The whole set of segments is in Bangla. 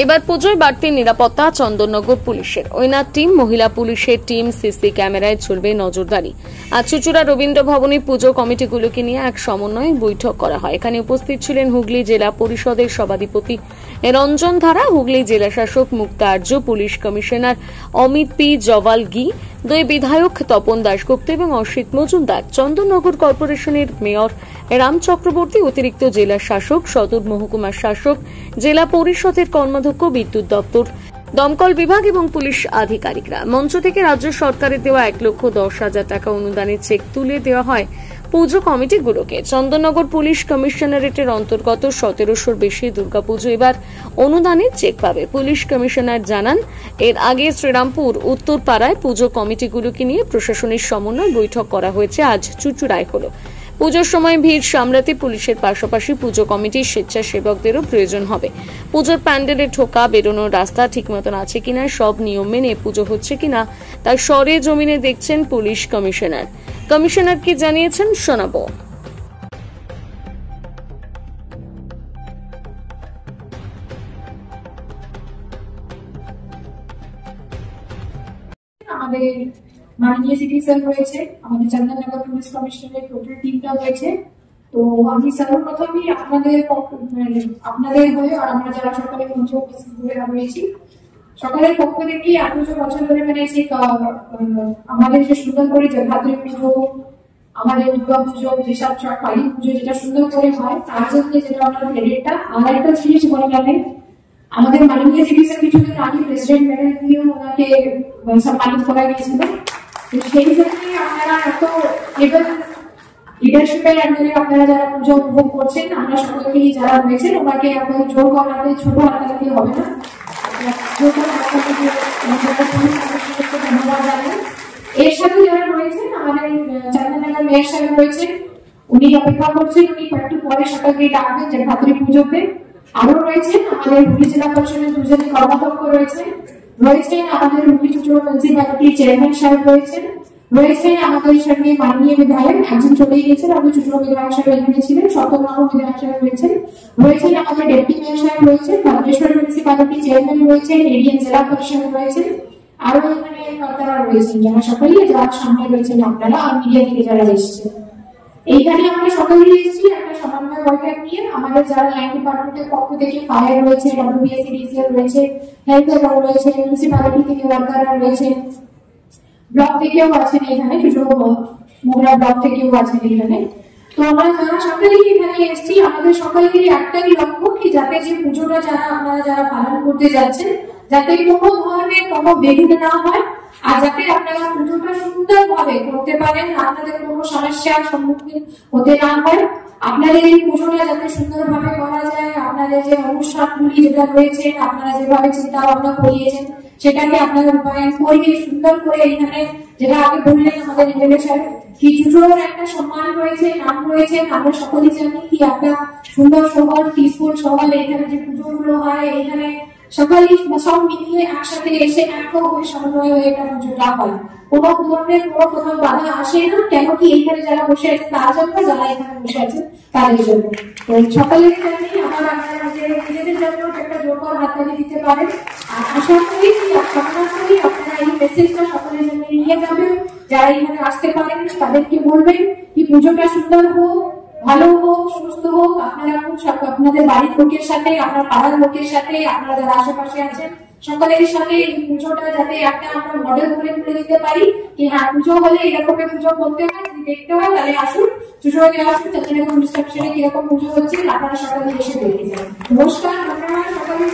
এবার পুজোয় বাড়তি নিরাপত্তা চন্দননগর পুলিশের। ওইনার টিম, মহিলা পুলিশের টিম, সিসি ক্যামেরায় চলবে নজরদারি। আজ চুঁচুড়া রবীন্দ্র ভবনে পুজো কমিটিগুলোকে নিয়ে এক সমন্বয় বৈঠক করা হয়। এখানে উপস্থিত ছিলেন হুগলি জেলা পরিষদের সভাধিপতি রঞ্জন ধারা, হুগলি জেলা শাসক মুক্তা আর্য, police commissioner Amit P Jawalgi, দুই বিধায়ক তপন দাশগুপ্ত এবং অসিত মজুমদার, চন্দননগর কর্পোরেশনের মেয়র রাম চক্রবর্তী, অতিরিক্ত জেলা শাসক, সদর মহকুমার শাসক, জেলা পরিষদের কর্মাধ্যক্ষ, বিদ্যুৎ দপ্তর, দমকল বিভাগ এবং পুলিশ আধিকারিকরা। মঞ্চ থেকে রাজ্য সরকারের দেওয়া 1,10,000 টাকা অনুদানের চেক তুলে দেওয়া হয় পুজো কমিটিগুলোকে। চন্দননগর পুলিশ কমিশনারেটের অন্তর্গত 1700-র বেশি দুর্গাপুজো এবার অনুদানের চেক পাবে। পুলিশ কমিশনার জানান, এর আগে শ্রীরামপুর উত্তরপাড়ায় পুজো কমিটিগুলোকে নিয়ে প্রশাসনের সমন্বয় বৈঠক করা হয়েছে। আজ চুঁচুড়ায় হলো। পুজোর সময় ভিড় সামলাতে পুলিশের পাশাপাশি পুজো কমিটির স্বেচ্ছাসেবকদেরও প্রয়োজন হবে। পুজোর প্যান্ডেলে ঢোকা বেরোনোর রাস্তা ঠিক মতন আছে কিনা, সব নিয়ম মেনে পুজো হচ্ছে কিনা তা সরে জমিনে দেখছেন পুলিশ কমিশনার। কমিশনার কি জানিয়েছেন শোনাবো। আমাদের মাননীয় সিটি স্যার রয়েছে, আমাদের চন্দননগর পুলিশ কমিশনের টোটাল টিমটা রয়েছে। তো আমি সর্বপ্রথমই আপনাদের হয়ে আর আমরা যারা সকালে মঞ্চে উপস্থিত রয়েছি সকালের পক্ষ থেকে 18 বছর ধরে আমাদের যে সুন্দর করে জগদ্ধাত্রী পুজো, আমাদের দুর্গা পুজো, যেসব কালী পুজো যেটা সুন্দর করে হয় তার জন্য যেটা আমাদের ক্রেডিটটা। আর একটা জিনিস বলে গেলে আমাদের মাননীয় সিটি স্যার কিছুদিন আগে প্রেসিডেন্ট মেডেল দিয়ে ওনাকে সম্মানিত করা গিয়েছিল। তো সেই জন্য আপনারা এত এবার লিডারশিপের আন্ডারে আপনারা যারা পুজো উপভোগ করছেন, আমরা সকলেই যারা রয়েছেন ওনাকে আপনাদের জোর করাতে ছোট হাতাতে হবে না। ধন্যবাদ জানাই। এর সাথে যারা রয়েছেন আমাদের চন্দননগর মেয়র সাহেব রয়েছেন, উনি অপেক্ষা করছেন, উনি একটু পরে সকালকে ডাকবেন জগদ্ধাত্রী পুজোতে। আরো রয়েছেন আমাদের হুগলি জেলা পরিষদের দুজনের কর্মাধ্যক্ষ রয়েছেন আমাদের হুগলি চুঁচুড়া মিউনিসিপ্যালিটির চেয়ারম্যান সাহেব রয়েছেন আমাদের সঙ্গে মাননীয় বিধায়ক, একজন চলে গেছেন, আমাদের চুঁচুড়া বিধায়ক সাহেব এখানে ছিলেন, সপ্তমনগর বিধায়ক সাহেব রয়েছেন আমাদের ডেপুটি মেয়র সাহেব রয়েছেন, ভদ্রেশ্বর মিউনিসিপ্যালিটি চেয়ারম্যান রয়েছেন, এডিএম জেলা পরিষদ রয়েছেন, আরো এখানে কর্তারা রয়েছেন যারা সকলেই যারা সামনে রয়েছেন আপনারা আর মিডিয়া থেকে যারা এসেছেন। এইখানে আমরা সকলেই এসেছি একটা সমন্বয় বৈঠক নিয়ে। আমাদের যারা লাইন ডিপার্টমেন্টের পক্ষ থেকে ফায়ার রয়েছে, ডব্লিউবিএসসি ডিসিএল রয়েছে, হেলথ রয়েছে, মিউনিসিপ্যালিটি থেকে ওয়ার্কাররা রয়েছে, ব্লক থেকেও আছেন এখানে, মোগরা ব্লক থেকেও আছেন এখানে। তো আমরা যারা সকলেই এখানে এসেছি আমাদের সকলেরই একটাই লক্ষ্য কি যাতে যে পুজোটা আপনারা যারা পালন করতে যাচ্ছেন যাতে কোনো ধরনের কোনো বিঘ্ন না হয়, আর যাতে আপনারা পুজোটা সুন্দরভাবে করতে পারেন, আপনাদের কোনো সমস্যার সম্মুখীন হতে না হয়। আপনাদের এই পুজোটা যাতে সুন্দরভাবে করা যায়, আপনাদের যে অনুষ্ঠানগুলি যেটা রয়েছে আপনারা যেভাবে চিন্তা ভাবনা করিয়েছেন সেটাকে আপনারা রূপায়ণ করিয়ে সুন্দর করে এখানে যেটা আগে বললেন আমাদের এমএলএ সাহেব কি পুজোর একটা সম্মান রয়েছে, নাম রয়েছে। আমরা সকলেই জানি কি একটা সুন্দর শহর, পিসফুল শহর, এখানে যে পুজোগুলো হয় এখানে সকলেই সব মিলিয়ে একসাথে এসে একভাবে সমন্বয় হয়ে এটা পুজোটা হয়। কোনো ধরনের কোনো কোথাও বাধা আসে না, কেন কি এখানে যারা বসে আছে তার জন্য, যারা এখানে বসে আছে তাদের জন্য। তো সকলের জন্য আমার আপনারা যে নিজেদের জন্য একটা জোরদার হাততালি দিতে পারেন। আর আশা করি কামনা করি আপনারা এই মেসেজটা সকলের জন্য নিয়ে যাবেন। যারা এখানে আসতে পারেন তাদেরকে বলবেন কি পুজোটা সুন্দর হোক, ভালো হোক, সুস্থ হোক। আপনারা আপনাদের বাড়ির লোকের সাথে, আপনার পাড়ার লোকের সাথে, আপনারা যারা আশেপাশে আছেন সকলের সাথে এই পুজোটা যাতে একটা আমরা মডেল করে তুলে দিতে পারি কি হ্যাঁ পুজো হলে এরকম পুজো করতে হয়, যদি দেখতে হয় তাহলে আসুন চুঁচুড়াতে আসুন, চন্দননগর ডিস্ট্রিক্টে কিরকম পুজো হচ্ছে আপনারা সকলে এসে দেখে যান। নমস্কার, ধন্যবাদ সকলে।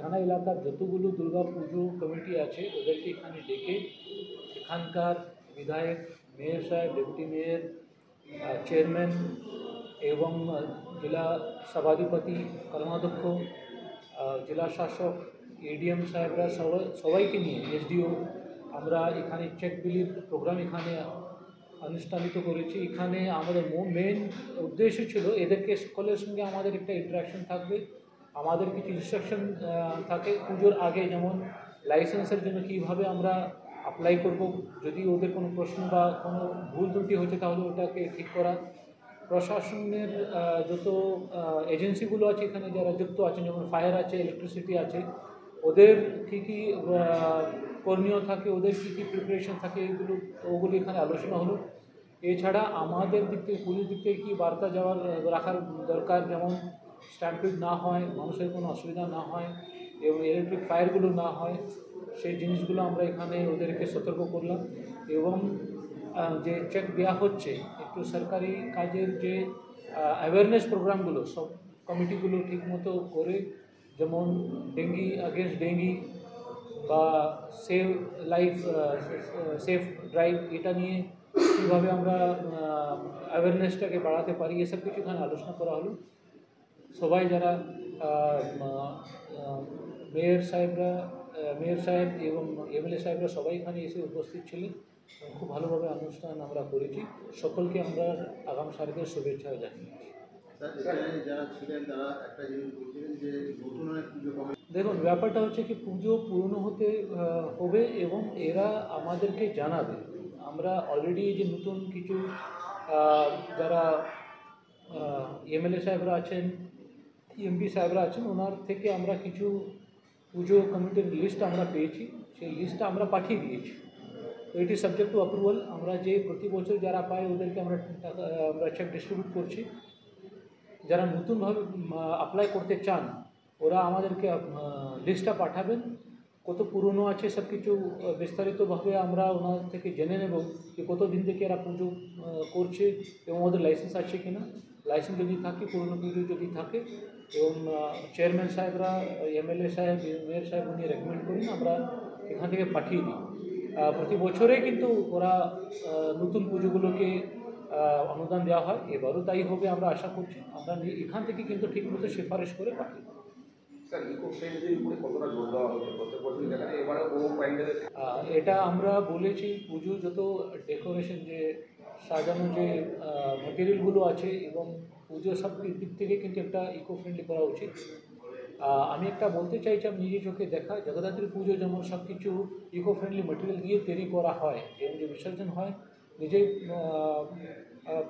থানা এলাকার যতগুলো দুর্গা পুজো কমিটি আছে ওদেরকে এখানে ডেকে এখানকার বিধায়ক, মেয়র সাহেব, ডেপুটি মেয়র, চেয়ারম্যান এবং জেলা সভাধিপতি, কর্মাধ্যক্ষ, জেলা শাসক, এডিএম সাহেবরা সবাইকে নিয়ে এসডিও আমরা এখানে চেক বিলির প্রোগ্রাম এখানে অনুষ্ঠিত করেছি। এখানে আমাদের মেন উদ্দেশ্য ছিল এদেরকে সকলের সঙ্গে আমাদের একটা ইন্টারাকশন থাকবে, আমাদের কিছু ইনস্ট্রাকশন থাকে পুজোর আগে, যেমন লাইসেন্সের জন্য কীভাবে আমরা অ্যাপ্লাই করব, যদি ওদের কোনো প্রশ্ন বা কোনো ভুল ত্রুটি হচ্ছে তাহলে ওটাকে ঠিক করা, প্রশাসনের যত এজেন্সিগুলো আছে এখানে যারা যুক্ত আছেন, যেমন ফায়ার আছে, ইলেকট্রিসিটি আছে, ওদের কী কী করণীয় থাকে, ওদের কী কী প্রিপারেশন থাকে, ওগুলো এখানে আলোচনা হলো। এছাড়া আমাদের দিক থেকে, পুলিশ দিক থেকে কী বার্তা রাখার দরকার, যেমন স্ট্যাম্পিড না হয়, মানুষের কোনো অসুবিধা না হয় এবং ইলেকট্রিক ফায়ারগুলো না হয়, সেই জিনিসগুলো আমরা এখানে ওদেরকে সতর্ক করলাম। এবং যে চেক দেওয়া হচ্ছে, একটু সরকারি কাজের যে অ্যাওয়ারনেস প্রোগ্রামগুলো সব কমিটিগুলো ঠিকমতো করে, যেমন ডেঙ্গি আগেনস্ট ডেঙ্গি বা সেভ লাইফ সেফ ড্রাইভ, এটা নিয়ে কীভাবে আমরা অ্যাওয়ারনেসটাকে বাড়াতে পারি, এসব কিছু এখানে আলোচনা করা হলো। সবাই যারা মেয়র সাহেব এবং এমএলএ সাহেবরা সবাই এখানে এসে উপস্থিত ছিলেন। খুব ভালোভাবে অনুষ্ঠান আমরা করেছি। সকলকে আমরা আগাম শারদীয় শুভেচ্ছা জানিয়েছি। দেখুন, ব্যাপারটা হচ্ছে কি, পুজো পুরনো হবে এবং এরা আমাদেরকে জানাবে। আমরা অলরেডি যে নতুন কিছু যারা এমএলএ সাহেবরা আছেন, এমপি সাহেবরা আছেন, ওনার থেকে আমরা কিছু পুজো কমিটির লিস্ট আমরা পেয়েছি, সেই লিস্টটা আমরা পাঠিয়ে দিয়েছি। তো এটি সাবজেক্ট টু অ্যাপ্রুভাল। আমরা যে প্রতি বছর যারা পাই ওদেরকে আমরা চেক ডিস্ট্রিবিউট করছি। যারা নতুনভাবে অ্যাপ্লাই করতে চান ওরা আমাদেরকে লিস্টটা পাঠাবেন, কত পুরনো আছে সব কিছু বিস্তারিতভাবে আমরা ওনার থেকে জেনে নেব যে কত দিন থেকে এরা পুজো করছে এবং ওদের লাইসেন্স আছে কি না। লাইসেন্স যদি থাকে, পুরনো পুজো যদি থাকে, এবং চেয়ারম্যান সাহেবরা, এমএলএ সাহেব, মেয়র সাহেব উনি রেকমেন্ড করেন, আমরা এখান থেকে পাঠিয়ে দিই। প্রতি বছরে কিন্তু ওরা নতুন পুজোগুলোকে অনুদান দেওয়া হয়, এবারও তাই হবে আমরা আশা করছি। আমরা এখান থেকে কিন্তু ঠিকমতো সুপারিশ করে পাঠিয়ে দিই। এটা আমরা বলেছি, পুজো যত ডেকোরেশন, যে সাজানো যে মেটেরিয়ালগুলো আছে এবং পুজো সব দিক থেকে কিন্তু একটা ইকো ফ্রেন্ডলি করা উচিত। আমি একটা বলতে চাইছি, আমি নিজে চোখে দেখা জগদ্ধাত্রী পুজো যেমন সব কিছু ইকো ফ্রেন্ডলি মেটেরিয়াল দিয়ে তৈরি করা হয় এবং যে বিসর্জন হয় নিজেই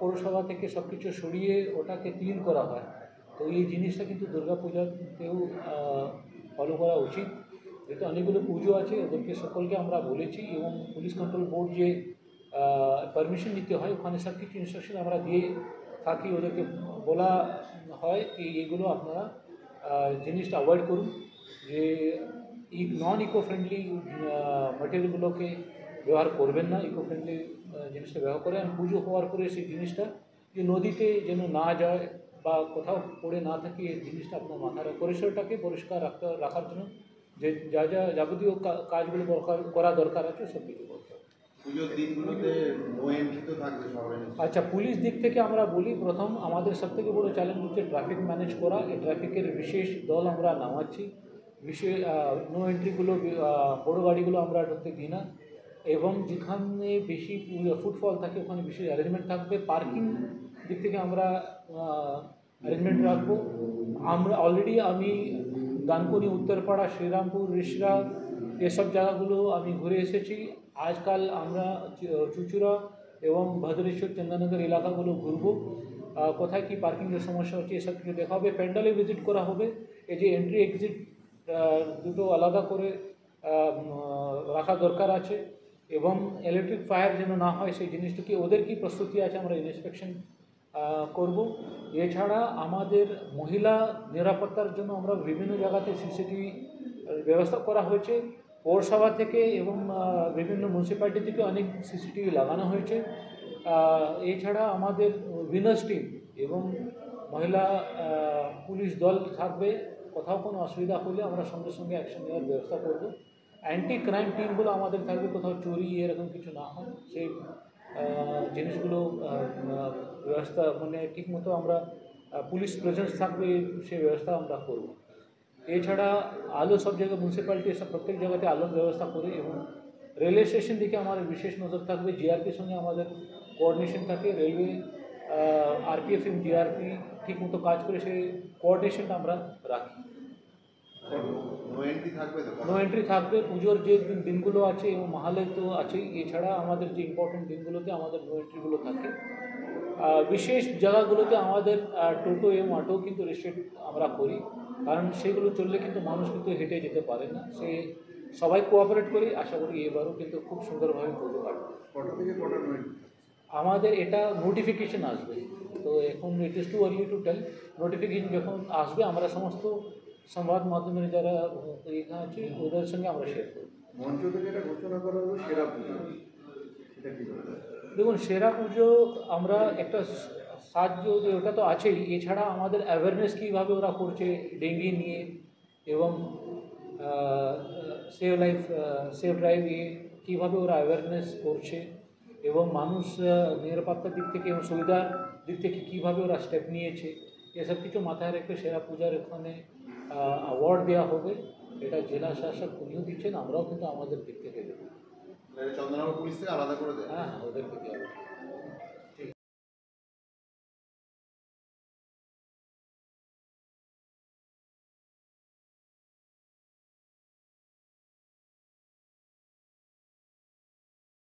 পৌরসভা থেকে সব কিছু সরিয়ে ওটাকে ক্লিন করা হয়। তো এই জিনিসটা কিন্তু দুর্গা পূজাতেও ফলো করা উচিত। যেহেতু অনেকগুলো পুজো আছে, ওদেরকে সকলকে আমরা বলেছি এবং পুলিশ কন্ট্রোল বোর্ড যে পারমিশন নিতে হয় ওখানে সব কিছু ইনস্ট্রাকশন আমরা দিয়ে থাকি। ওদেরকে বলা হয় কি এগুলো আপনারা জিনিসটা অ্যাভয়েড করুন, যে নন ইকো ফ্রেন্ডলি ম্যাটেরিয়ালগুলোকে ব্যবহার করবেন না, ইকো ফ্রেন্ডলি জিনিসটা ব্যবহার করে। আর পুজো হওয়ার পরে সেই জিনিসটা যে নদীতে যেন না যায় বা কোথাও পড়ে না থাকে, এই জিনিসটা আপনার মাথায় পরিসরটাকে পরিষ্কার রাখার জন্য যে যা যাবতীয় কাজগুলো করা দরকার আছে সব কিছু করতে হবে। পুজোর দিনগুলোতে নো এন্ট্রি তো থাকবে সবাই। আচ্ছা, পুলিশ দিক থেকে আমরা বলি, প্রথম আমাদের সবথেকে বড় চ্যালেঞ্জ হচ্ছে ট্রাফিক ম্যানেজ করা। এই ট্রাফিকের বিশেষ দল আমরা নামাচ্ছি। বিশেষ নো এন্ট্রিগুলো, বড়ো গাড়িগুলো আমরা ঢুকতে দিই না, এবং যেখানে বেশি ফুটফল থাকে ওখানে বিশেষ অ্যারেঞ্জমেন্ট থাকবে। পার্কিং দিক থেকে আমরা অ্যারেঞ্জমেন্ট রাখবো। আমরা অলরেডি আমি দানকুনি, উত্তরপাড়া, শ্রীরামপুর, রিসরা এসব জায়গাগুলো আমি ঘুরে এসেছি। আজকাল আমরা চুচুড়া এবং ভদ্রেশ্বর, চন্দননগর এলাকাগুলো ঘুরবো, কোথায় কী পার্কিংয়ের সমস্যা হচ্ছে এসব কিছু দেখা হবে। প্যান্ডেলে ভিজিট করা হবে। এই যে এন্ট্রি এক্সিট দুটো আলাদা করে রাখা দরকার আছে, এবং ইলেকট্রিক ফায়ার যেন না হয় সেই জিনিসটাকে ওদের কী প্রস্তুতি আছে আমরা ইন্সপেকশন করব। এছাড়া আমাদের মহিলা নিরাপত্তার জন্য আমরা বিভিন্ন জায়গাতে সিসিটিভি ব্যবস্থা করা হয়েছে। পৌরসভা থেকে এবং বিভিন্ন মিউনিসিপ্যালিটি থেকে অনেক সিসিটিভি লাগানো হয়েছে। এছাড়া আমাদের উইনার্স টিম এবং মহিলা পুলিশ দল থাকবে কোথাও কোনো অসুবিধা হলে আমরা সঙ্গে সঙ্গে অ্যাকশন নেওয়ার ব্যবস্থা করব। অ্যান্টি ক্রাইম টিমগুলো আমাদের থাকবে, কোথাও চুরি এরকম কিছু না হয় সেই জিনিসগুলো ব্যবস্থা মানে ঠিকমতো আমরা পুলিশ প্রেজেন্স থাকবে সেই ব্যবস্থা আমরা করব। এছাড়া আলো সব জায়গায় মিউনিসিপ্যালিটি সব প্রত্যেক জায়গাতে আলোর ব্যবস্থা করে এবং রেলওয়ে স্টেশন দিকে আমাদের বিশেষ নজর থাকবে। জিআরপির সঙ্গে আমাদের কোঅর্ডিনেশন থাকে, রেলওয়ে আরপিএফ এবং জিআরপি ঠিকমতো কাজ করে সেই কোঅর্ডিনেশনটা আমরা রাখি। নো এন্ট্রি থাকবে তো? নো এন্ট্রি থাকবে পুজোর যে দিনগুলো আছে এবং মহালে তো আছেই, এছাড়া আমাদের যে ইম্পর্টেন্ট দিনগুলোতে আমাদের নো এন্ট্রিগুলো থাকে। বিশেষ জায়গাগুলোতে আমাদের টোটো এবং অটো কিন্তু রেস্ট্রিক্ট আমরা করি, কারণ সেগুলো চললে কিন্তু মানুষ কিন্তু হেঁটে যেতে পারে না। সে সবাই কোঅপারেট করি, আশা করি এবারও কিন্তু খুব সুন্দরভাবে পুজো কাটবে। কটা থেকে কটা নো এন্ট্রি? আমাদের এটা নোটিফিকেশন আসবে, তো এখন it is too early to tell. Notification যখন আসবে আমরা সমস্ত সংবাদ মাধ্যমের যারা এখানে আছে ওদের সঙ্গে আমরা শেয়ার করব। মঞ্চ থেকে এটা ঘোষণা করা হলো সেরা পুজো, সেটা কী বলতে? দেখুন, সেরা পুজো আমরা একটা সাহায্য যে ওটা তো আছেই, এছাড়া আমাদের অ্যাওয়ারনেস কীভাবে ওরা করছে ডেঙ্গি নিয়ে এবং সেভ ড্রাইভ কীভাবে ওরা অ্যাওয়ারনেস করছে এবং মানুষ নিরাপত্তার দিক থেকে এবং সুবিধার দিক থেকে কীভাবে ওরা স্টেপ নিয়েছে, এসব কিছু মাথায় রেখে সেরা পূজার এখানে অ্যাওয়ার্ড দেওয়া হবে। এটা জেলা শাসক উনিও দিচ্ছেন, আমরাও কিন্তু আমাদের দিক থেকে দেবো। চন্দননগর পুলিশ থেকে আলাদা করে দেয়? হ্যাঁ, ওদেরকে দেওয়া